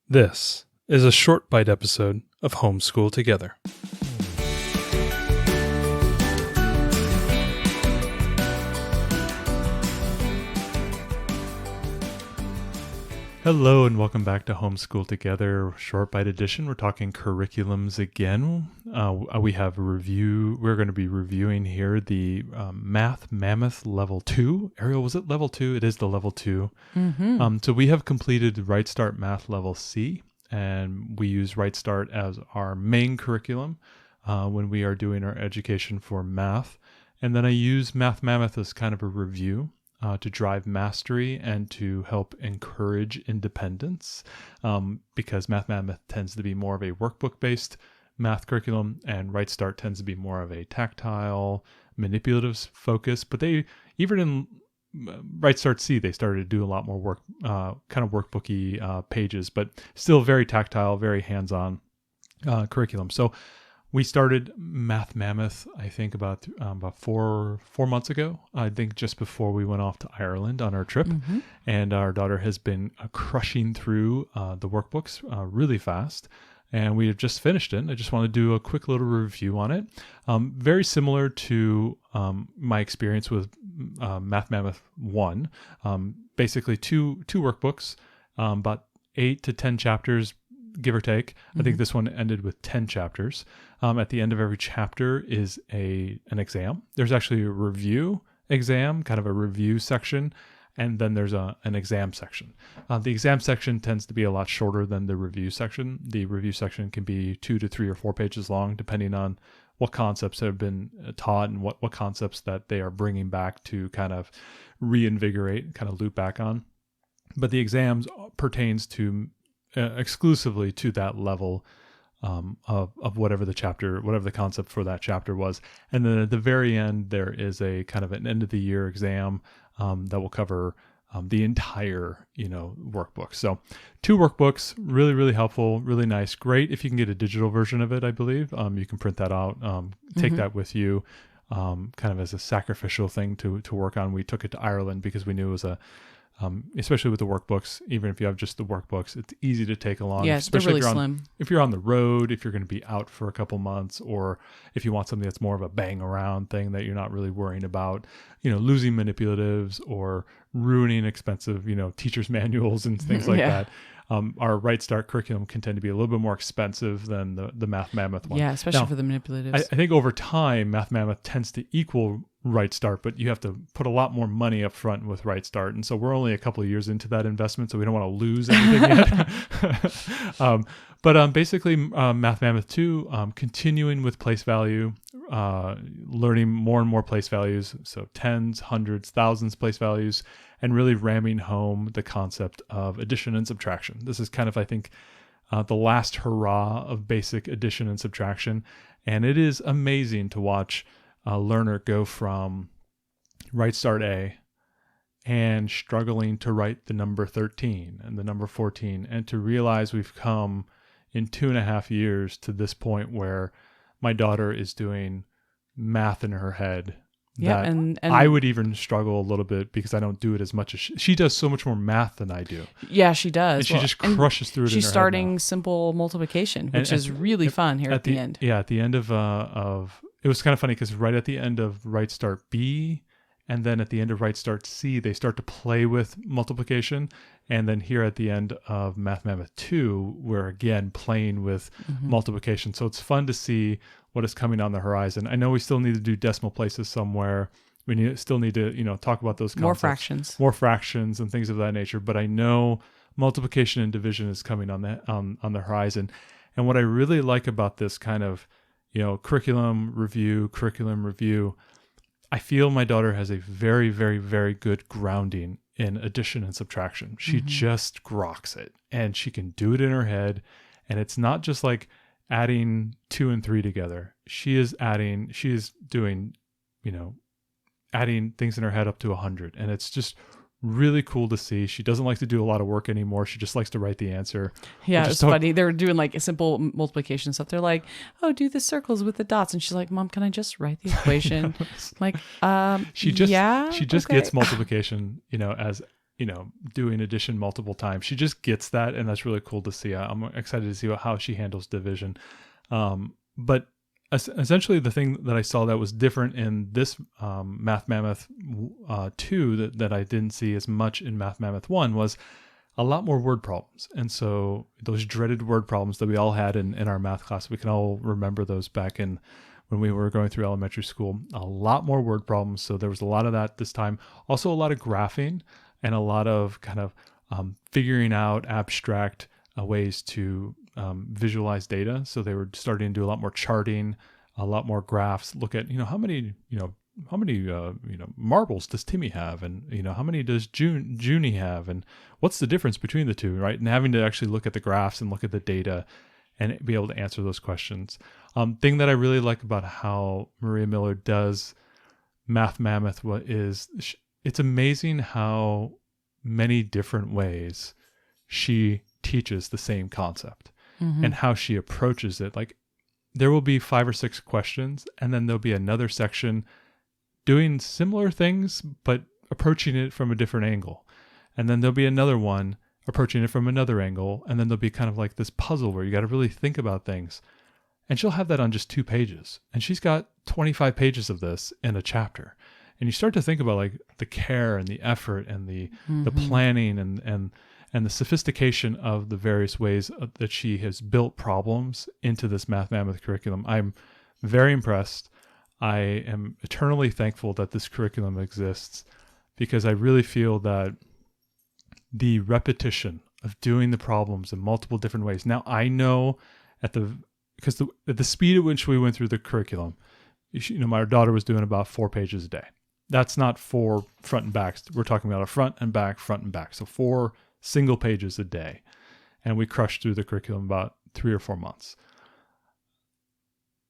This is a short bite episode of Homeschool Together. Hello and welcome back to Homeschool Together, short bite edition. We're talking curriculums again. We have a review. We're going to be reviewing here the Math Mammoth Level 2. Ariel, was it Level 2? It is the Level 2. Mm-hmm. So we have completed Right Start Math Level C, and we use Right Start as our main curriculum when we are doing our education for math. And then I use Math Mammoth as kind of a review to drive mastery and to help encourage independence, because Math Mammoth tends to be more of a workbook-based math curriculum, and Right Start tends to be more of a tactile, manipulative focus. But they, even in Right Start C, they started to do a lot more work, kind of workbooky pages, but still very tactile, very hands-on curriculum. So we started Math Mammoth, I think about 4 months ago. I think just before we went off to Ireland on our trip, and our daughter has been crushing through the workbooks really fast. And we have just finished it. I just want to do a quick little review on it. Very similar to my experience with Math Mammoth 1. Basically two workbooks, about 8 to 10 chapters, give or take. I think this one ended with 10 chapters. At the end of every chapter is an exam. There's actually a review exam, kind of a review section, and then there's an exam section. The exam section tends to be a lot shorter than the review section. The review section can be 2 to 3 or 4 pages long, depending on what concepts have been taught and what concepts that they are bringing back to kind of reinvigorate, kind of loop back on. But the exams pertains to exclusively to that level of whatever the concept for that chapter was. And then at the very end, there is a kind of an end of the year exam that will cover the entire, workbook. So 2 workbooks, really, really helpful, really nice. Great if you can get a digital version of it, I believe. You can print that out, take that with you, kind of as a sacrificial thing to work on. We took it to Ireland because we knew it was especially with the workbooks, even if you have just the workbooks, it's easy to take along. Yeah, especially they're really slim. If you're on the road, if you're going to be out for a couple months, or if you want something that's more of a bang around thing that you're not really worrying about, losing manipulatives or ruining expensive, teacher's manuals and things like that. Our Right Start curriculum can tend to be a little bit more expensive than the Math Mammoth one. Yeah, especially for the manipulatives. I think over time, Math Mammoth tends to equal Right Start, but you have to put a lot more money up front with Right Start. And so we're only a couple of years into that investment, so we don't want to lose anything yet. But basically, Math Mammoth 2, continuing with place value, learning more and more place values, so tens, hundreds, thousands place values, and really ramming home the concept of addition and subtraction. This is kind of, I think, the last hurrah of basic addition and subtraction. And it is amazing to watch a learner go from Right Start A and struggling to write the number 13 and the number 14, and to realize we've come in 2.5 years to this point where my daughter is doing math in her head. Yeah, and I would even struggle a little bit because I don't do it as much as she does. So much more math than I do. Yeah, she does. And she just crushes through it. She's in her starting head now. Simple multiplication, which is really fun here at the end. Yeah, at the end of it was kind of funny because right at the end of Right Start B, and then at the end of Right Start C, they start to play with multiplication. And then here at the end of Math Mammoth 2, we're again playing with multiplication. So it's fun to see what is coming on the horizon. I know we still need to do decimal places somewhere. We still need to, talk about those concepts. More fractions and things of that nature. But I know multiplication and division is coming on the horizon. And what I really like about this kind of, curriculum review, I feel my daughter has a very, very, very good grounding in addition and subtraction. She just groks it, and she can do it in her head. And it's not just like adding 2 and 3 together. She is doing, adding things in her head up to 100. And it's just really cool to see. She doesn't like to do a lot of work anymore. She just likes to write the answer. Yeah, it's funny. They're doing like a simple multiplication stuff. They're like, "Oh, do the circles with the dots," and she's like, "Mom, can I just write the equation?" I'm like, she just gets multiplication, as doing addition multiple times. She just gets that, and that's really cool to see. I'm excited to see how she handles division. But essentially, the thing that I saw that was different in this Math Mammoth 2 that I didn't see as much in Math Mammoth 1 was a lot more word problems. And so those dreaded word problems that we all had in our math class, we can all remember those back in when we were going through elementary school. A lot more word problems. So there was a lot of that this time. Also a lot of graphing and a lot of kind of figuring out abstract ways to visualize data. So they were starting to do a lot more charting, a lot more graphs, look at, how many marbles does Timmy have? And, how many does Junie have? And what's the difference between the two, right? And having to actually look at the graphs and look at the data and be able to answer those questions. Thing that I really like about how Maria Miller does Math Mammoth is it's amazing how many different ways she teaches the same concept and how she approaches it. Like there will be 5 or 6 questions, and then there'll be another section doing similar things, but approaching it from a different angle. And then there'll be another one approaching it from another angle. And then there'll be kind of like this puzzle where you got to really think about things. And she'll have that on just 2 pages. And she's got 25 pages of this in a chapter. And you start to think about like the care and the effort and the planning and the sophistication of the various ways that she has built problems into this Math Mammoth curriculum. I'm very impressed. I am eternally thankful that this curriculum exists, because I really feel that the repetition of doing the problems in multiple different ways. Now I know at the speed at which we went through the curriculum, my daughter was doing about 4 pages a day. That's not 4 front and backs. We're talking about a front and back. So 4 single pages a day. And we crushed through the curriculum about 3 or 4 months.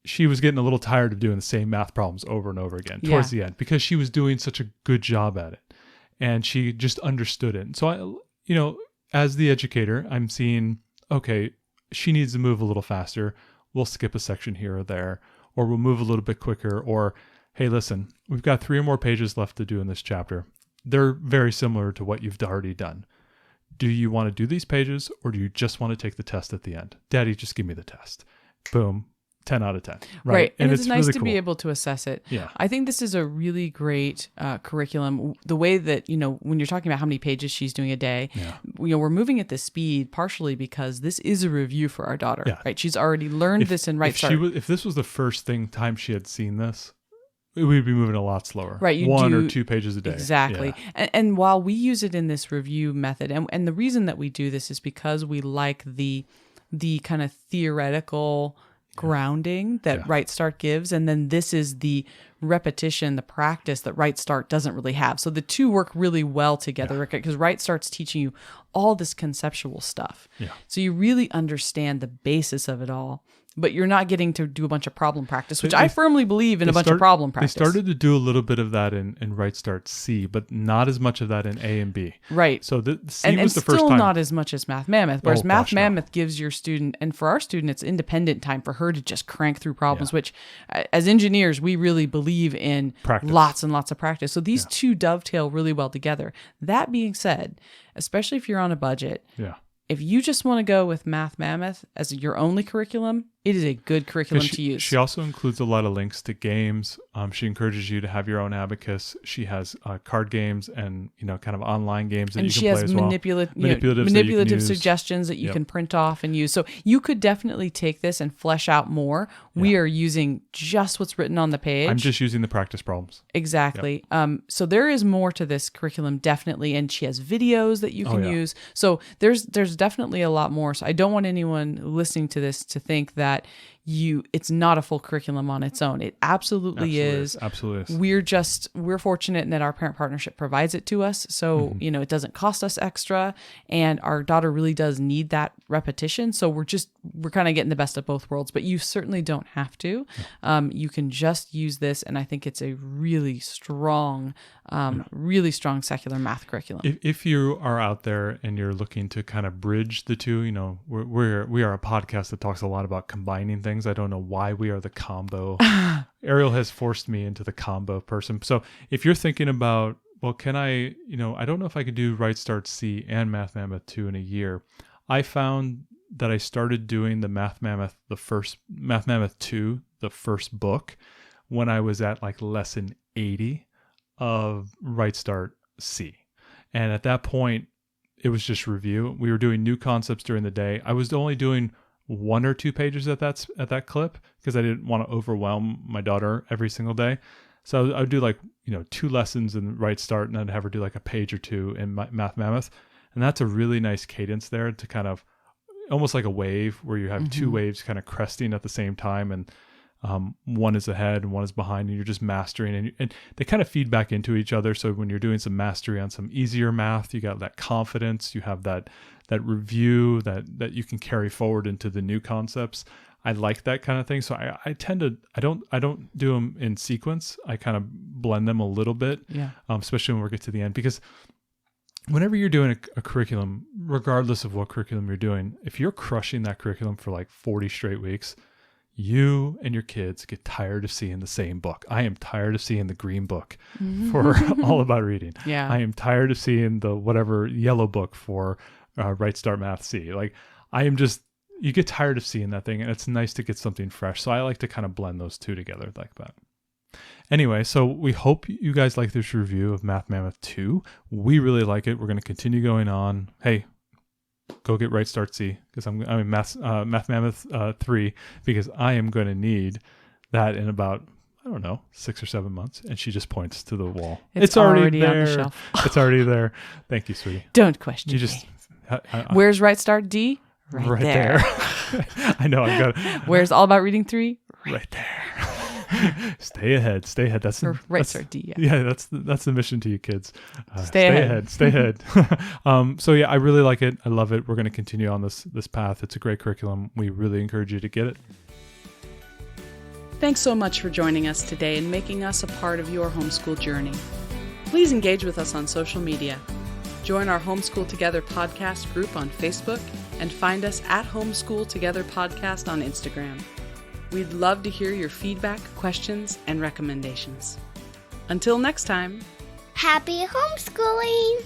She was getting a little tired of doing the same math problems over and over again towards the end, because she was doing such a good job at it and she just understood it. And so as the educator, I'm seeing, okay, she needs to move a little faster. We'll skip a section here or there, or we'll move a little bit quicker, or, hey, listen, we've got 3 or more pages left to do in this chapter. They're very similar to what you've already done. Do you want to do these pages, or do you just want to take the test at the end? Daddy, just give me the test. Boom. 10 out of 10. Right. And it's nice really to cool. be able to assess it. Yeah. I think this is a really great curriculum. The way that, when you're talking about how many pages she's doing a day, we're moving at this speed partially because this is a review for our daughter, right? She's already learned this in Right Start. If this was the first time she had seen this, we'd be moving a lot slower. Right. 1 or 2 pages a day. Exactly. Yeah. And while we use it in this review method, and the reason that we do this is because we like the kind of theoretical grounding that Right Start gives, and then this is the repetition, the practice that Right Start doesn't really have. So the two work really well together, because Right Start's teaching you all this conceptual stuff. So you really understand the basis of it all, but you're not getting to do a bunch of problem practice, which I firmly believe in a bunch of problem practice. They started to do a little bit of that in Right Start C, but not as much of that in A and B. Right. So the C and was the first still time. Not as much as Math Mammoth, whereas Math Mammoth gives your student, and for our student, it's independent time for her to just crank through problems, which as engineers, we really believe in practice. Lots and lots of practice. So these two dovetail really well together. That being said, especially if you're on a budget, if you just want to go with Math Mammoth as your only curriculum, it is a good curriculum to use. She also includes a lot of links to games. She encourages you to have your own abacus. She has card games and kind of online games that you can play as well. And she has manipulative suggestions that you can print off and use. So you could definitely take this and flesh out more. We are using just what's written on the page. I'm just using the practice problems. Exactly. So there is more to this curriculum, definitely, and she has videos that you can use. So there's definitely a lot more. So I don't want anyone listening to this to think that it's not a full curriculum on its own. It absolutely is. Absolutely is. We're fortunate in that our parent partnership provides it to us. So, it doesn't cost us extra, and our daughter really does need that repetition. So we're kind of getting the best of both worlds, but you certainly don't have to. You can just use this. And I think it's a really strong secular math curriculum. If you are out there and you're looking to kind of bridge the two, we are a podcast that talks a lot about combining things. I don't know why we are the combo. Ariel has forced me into the combo person. So if you're thinking about well, can I, I don't know if I could do Right Start C and Math Mammoth 2 in a year. I found that I started doing the Math Mammoth 2, the first book, when I was at like lesson 80 of Right Start C. And at that point, it was just review. We were doing new concepts during the day. I was only doing 1 or 2 pages at that clip because I didn't want to overwhelm my daughter every single day. So I would do like, 2 lessons in Right Start, and I'd have her do like a page or 2 in Math Mammoth. And that's a really nice cadence there to kind of almost like a wave where you have 2 waves kind of cresting at the same time. And one is ahead and one is behind, and you're just mastering, and they kind of feed back into each other. So when you're doing some mastery on some easier math, you got that confidence, you have that review that you can carry forward into the new concepts. I like that kind of thing. So I tend to, I don't do them in sequence. I kind of blend them a little bit, especially when we get to the end, because whenever you're doing a curriculum, regardless of what curriculum you're doing, if you're crushing that curriculum for like 40 straight weeks, you and your kids get tired of seeing the same book. I am tired of seeing the green book for All About Reading. Yeah. I am tired of seeing the whatever yellow book for Right Start Math C. Like, you get tired of seeing that thing, and it's nice to get something fresh. So I like to kind of blend those two together like that. Anyway, so we hope you guys like this review of Math Mammoth 2. We really like it. We're going to continue going on. Hey, go get Right Start C, because I'm Math Mammoth 3, because I am going to need that in about, I don't know, 6 or 7 months. And she just points to the wall. It's already there. On the shelf. It's already there. Thank you, sweetie. Don't question me. Where's Right Start D? Right there. I know. I got. Where's All About Reading 3? Right there. Stay ahead. That's Right Start D. Yeah, that's the mission to you kids. Stay ahead. Stay ahead. So yeah, I really like it. I love it. We're going to continue on this path. It's a great curriculum. We really encourage you to get it. Thanks so much for joining us today and making us a part of your homeschool journey. Please engage with us on social media. Join our Homeschool Together podcast group on Facebook and find us at Homeschool Together Podcast on Instagram. We'd love to hear your feedback, questions, and recommendations. Until next time, happy homeschooling!